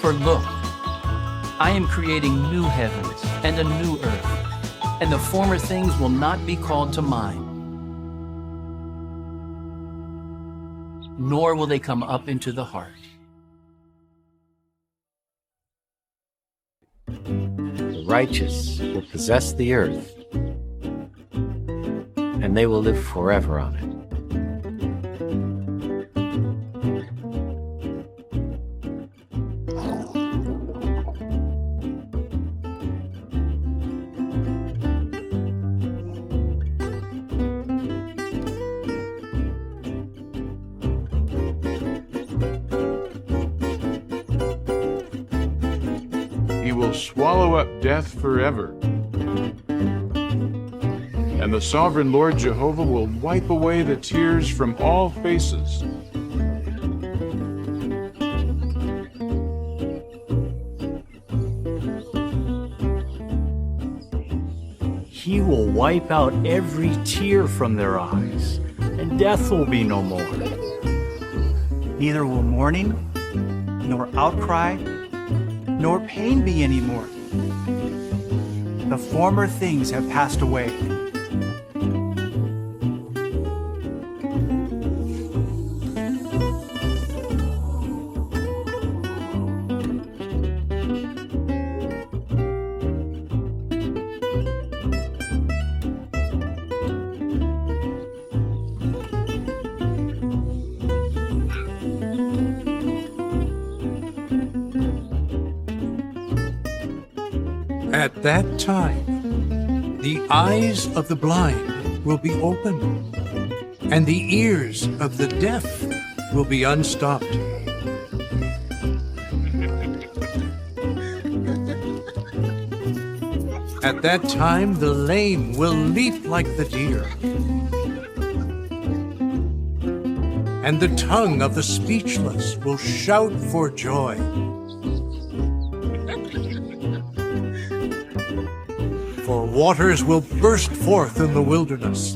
For look, I am creating new heavens and a new earth, and the former things will not be called to mind, nor will they come up into the heart. The righteous will possess the earth, and they will live forever on it. He will swallow up death forever. And the sovereign Lord Jehovah will wipe away the tears from all faces. He will wipe out every tear from their eyes, and death will be no more. Neither will mourning, nor outcry, nor pain be any more. The former things have passed away. At that time, the eyes of the blind will be opened, and the ears of the deaf will be unstopped. At that time, the lame will leap like the deer, and the tongue of the speechless will shout for joy. For waters will burst forth in the wilderness,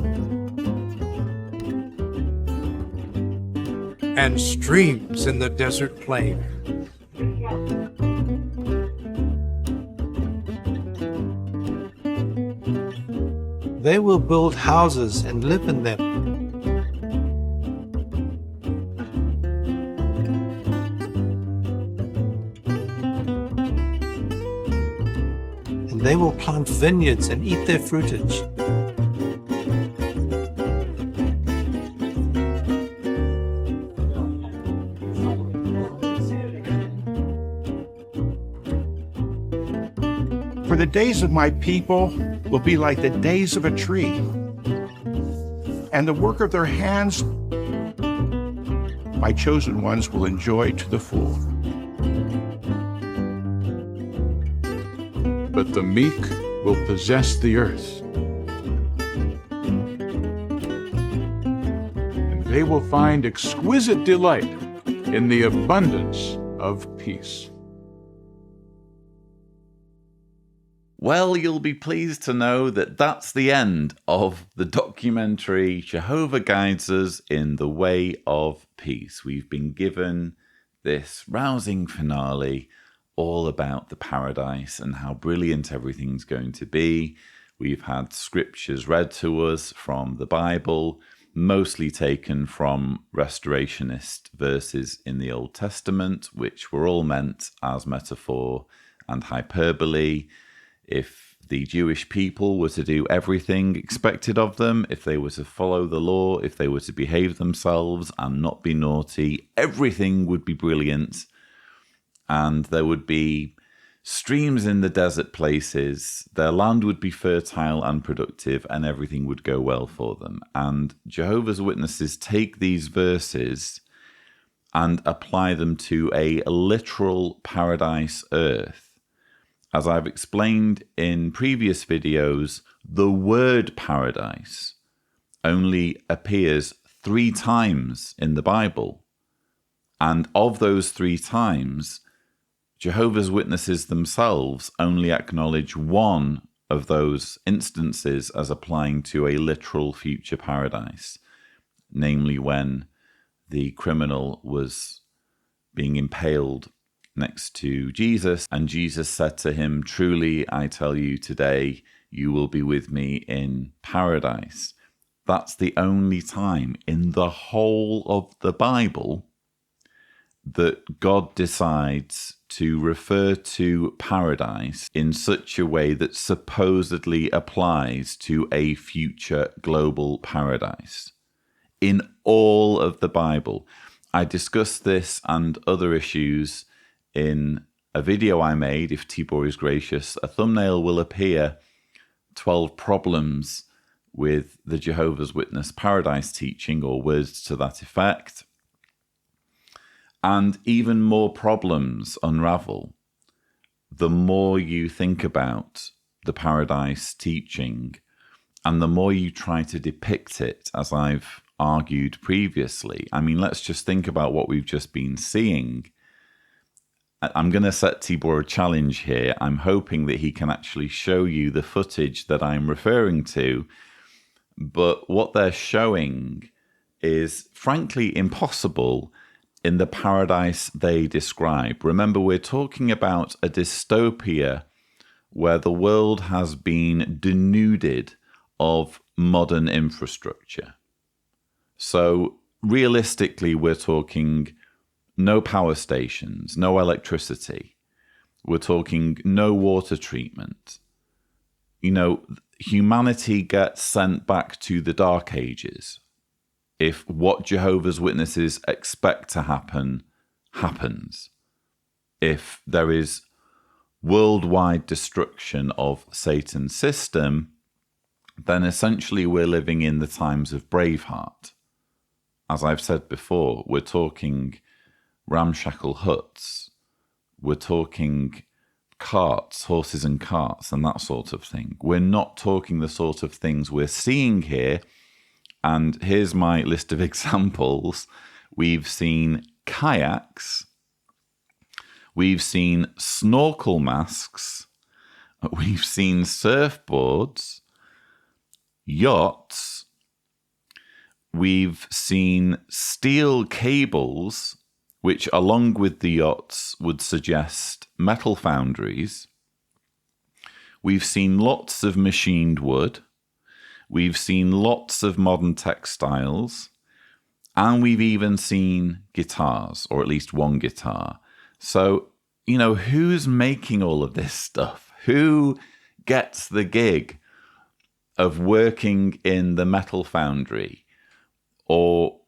and streams in the desert plain. They will build houses and live in them. And they will plant vineyards and eat their fruitage. For the days of my people will be like the days of a tree, and the work of their hands my chosen ones will enjoy to the full. But the meek will possess the earth, and they will find exquisite delight in the abundance of peace. Well, you'll be pleased to know that that's the end of the documentary Jehovah Guides Us in the Way of Peace. We've been given this rousing finale all about the paradise and how brilliant everything's going to be. We've had scriptures read to us from the Bible, mostly taken from restorationist verses in the Old Testament, which were all meant as metaphor and hyperbole. If the Jewish people were to do everything expected of them, if they were to follow the law, if they were to behave themselves and not be naughty, everything would be brilliant. And there would be streams in the desert places, their land would be fertile and productive, and everything would go well for them. And Jehovah's Witnesses take these verses and apply them to a literal paradise earth. As I've explained in previous videos, the word paradise only appears 3 times in the Bible. And of those 3 times, Jehovah's Witnesses themselves only acknowledge one of those instances as applying to a literal future paradise, namely when the criminal was being impaled next to Jesus. And Jesus said to him, "Truly, I tell you today, you will be with me in paradise." That's the only time in the whole of the Bible that God decides to refer to paradise in such a way that supposedly applies to a future global paradise. In all of the Bible. I discussed this and other issues in a video I made, if Tibor is gracious. A thumbnail will appear, 12 problems with the Jehovah's Witness paradise teaching, or words to that effect. And even more problems unravel the more you think about the paradise teaching and the more you try to depict it, as I've argued previously. I mean, let's just think about what we've just been seeing. I'm going to set Tibor a challenge here. I'm hoping that he can actually show you the footage that I'm referring to. But what they're showing is frankly impossible in the paradise they describe. Remember, we're talking about a dystopia where the world has been denuded of modern infrastructure. So realistically, we're talking no power stations, no electricity. We're talking no water treatment. You know, humanity gets sent back to the Dark Ages if what Jehovah's Witnesses expect to happen happens. If there is worldwide destruction of Satan's system, then essentially we're living in the times of Braveheart. As I've said before, we're talking ramshackle huts. We're talking carts, horses and carts, and that sort of thing. We're not talking the sort of things we're seeing here. And here's my list of examples. We've seen kayaks. We've seen snorkel masks. We've seen surfboards, yachts. We've seen steel cables, which along with the yachts would suggest metal foundries. We've seen lots of machined wood. We've seen lots of modern textiles. And we've even seen guitars, or at least one guitar. So, you know, who's making all of this stuff? Who gets the gig of working in the metal foundry or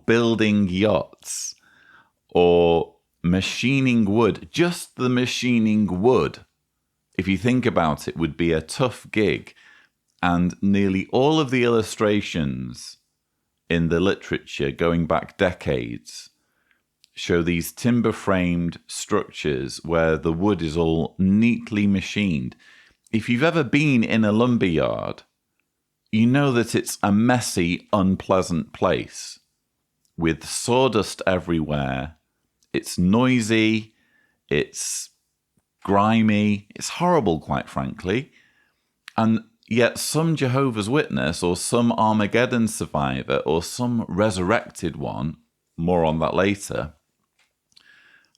building yachts or machining wood? Just the machining wood, if you think about it, would be a tough gig. And nearly all of the illustrations in the literature going back decades show these timber-framed structures where the wood is all neatly machined. If you've ever been in a lumber yard, you know that it's a messy, unpleasant place with sawdust everywhere. It's noisy, it's grimy, it's horrible, quite frankly. And yet some Jehovah's Witness or some Armageddon survivor or some resurrected one, more on that later,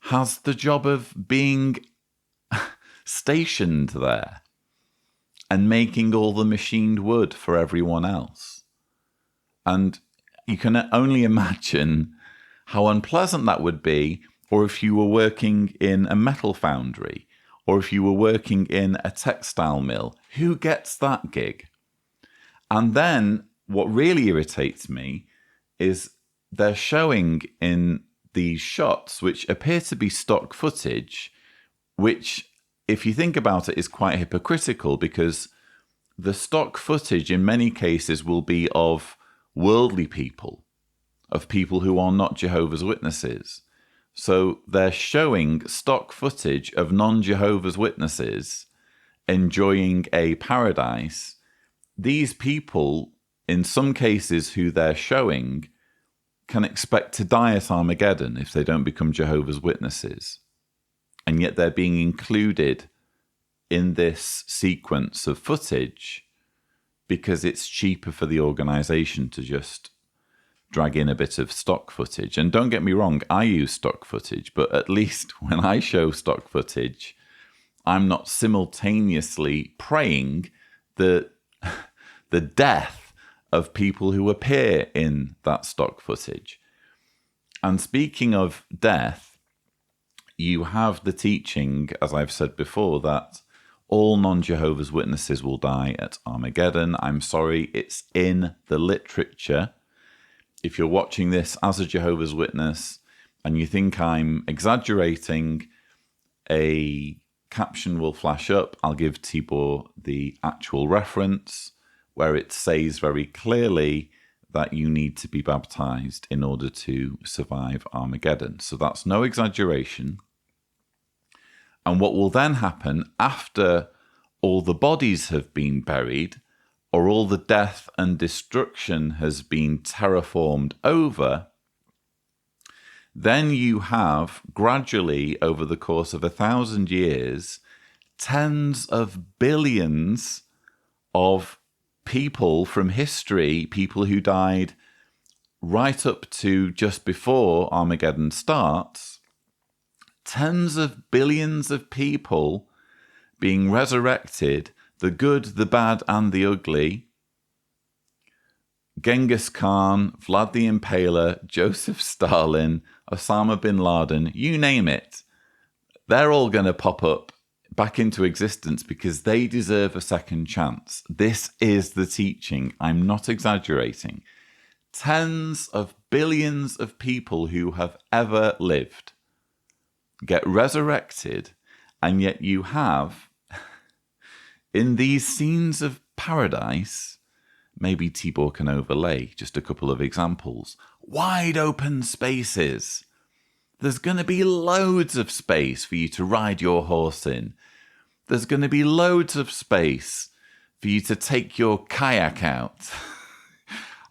has the job of being stationed there and making all the machined wood for everyone else. And you can only imagine how unpleasant that would be, or if you were working in a metal foundry, or if you were working in a textile mill. Who gets that gig? And then what really irritates me is they're showing in these shots, which appear to be stock footage, which, if you think about it, is quite hypocritical, because the stock footage in many cases will be of worldly people, of people who are not Jehovah's Witnesses. So they're showing stock footage of non-Jehovah's Witnesses enjoying a paradise. These people, in some cases who they're showing, can expect to die at Armageddon if they don't become Jehovah's Witnesses. And yet they're being included in this sequence of footage because it's cheaper for the organization to just drag in a bit of stock footage. And don't get me wrong, I use stock footage, but at least when I show stock footage, I'm not simultaneously praying the death of people who appear in that stock footage. And speaking of death, you have the teaching, as I've said before, that all non-Jehovah's Witnesses will die at Armageddon. I'm sorry, it's in the literature. If you're watching this as a Jehovah's Witness and you think I'm exaggerating, a caption will flash up. I'll give Tibor the actual reference where it says very clearly that you need to be baptized in order to survive Armageddon. So that's no exaggeration. And what will then happen after all the bodies have been buried, or all the death and destruction has been terraformed over, then you have gradually, over the course of 1,000 years, tens of billions of people from history, people who died right up to just before Armageddon starts, tens of billions of people being resurrected, the good, the bad, and the ugly. Genghis Khan, Vlad the Impaler, Joseph Stalin, Osama bin Laden, you name it. They're all going to pop up back into existence because they deserve a second chance. This is the teaching. I'm not exaggerating. Tens of billions of people who have ever lived get resurrected, and yet you have, in these scenes of paradise, maybe Tibor can overlay just a couple of examples, wide open spaces. There's going to be loads of space for you to ride your horse in. There's going to be loads of space for you to take your kayak out.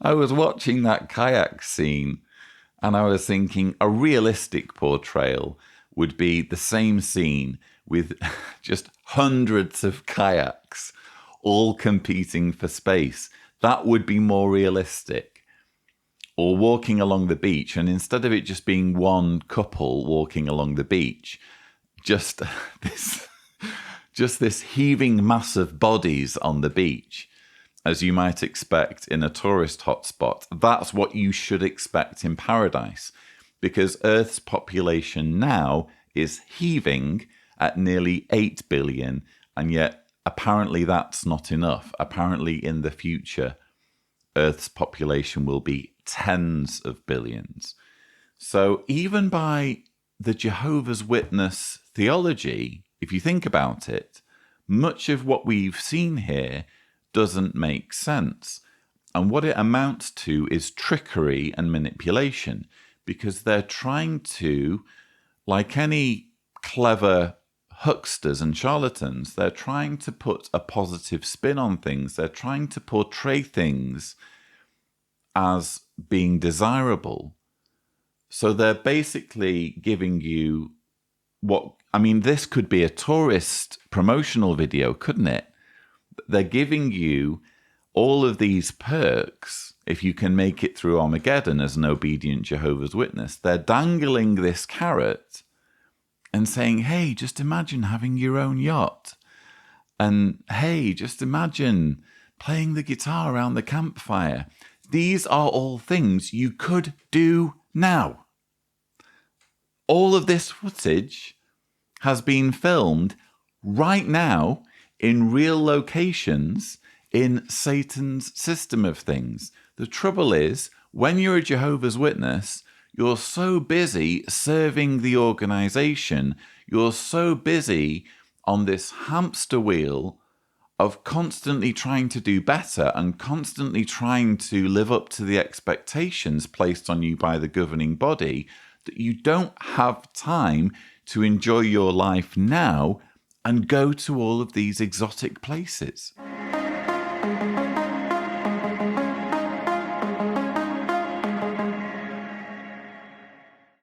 I was watching that kayak scene and I was thinking a realistic portrayal would be the same scene with just hundreds of kayaks all competing for space. That would be more realistic. Or walking along the beach, and instead of it just being one couple walking along the beach, just this heaving mass of bodies on the beach, as you might expect in a tourist hotspot. That's what you should expect in paradise, because Earth's population now is heaving at nearly 8 billion, and yet apparently that's not enough. Apparently in the future, Earth's population will be tens of billions. So even by the Jehovah's Witness theology, if you think about it, much of what we've seen here doesn't make sense. And what it amounts to is trickery and manipulation, because they're trying to, like any clever hucksters and charlatans, they're trying to put a positive spin on things. They're trying to portray things as being desirable. So they're basically giving you this could be a tourist promotional video, couldn't it? They're giving you all of these perks if you can make it through Armageddon as an obedient Jehovah's Witness. They're dangling this carrot and saying, hey, just imagine having your own yacht. And hey, just imagine playing the guitar around the campfire. These are all things you could do now. All of this footage has been filmed right now in real locations in Satan's system of things. The trouble is, when you're a Jehovah's Witness, you're so busy serving the organization, you're so busy on this hamster wheel of constantly trying to do better and constantly trying to live up to the expectations placed on you by the governing body, that you don't have time to enjoy your life now and go to all of these exotic places.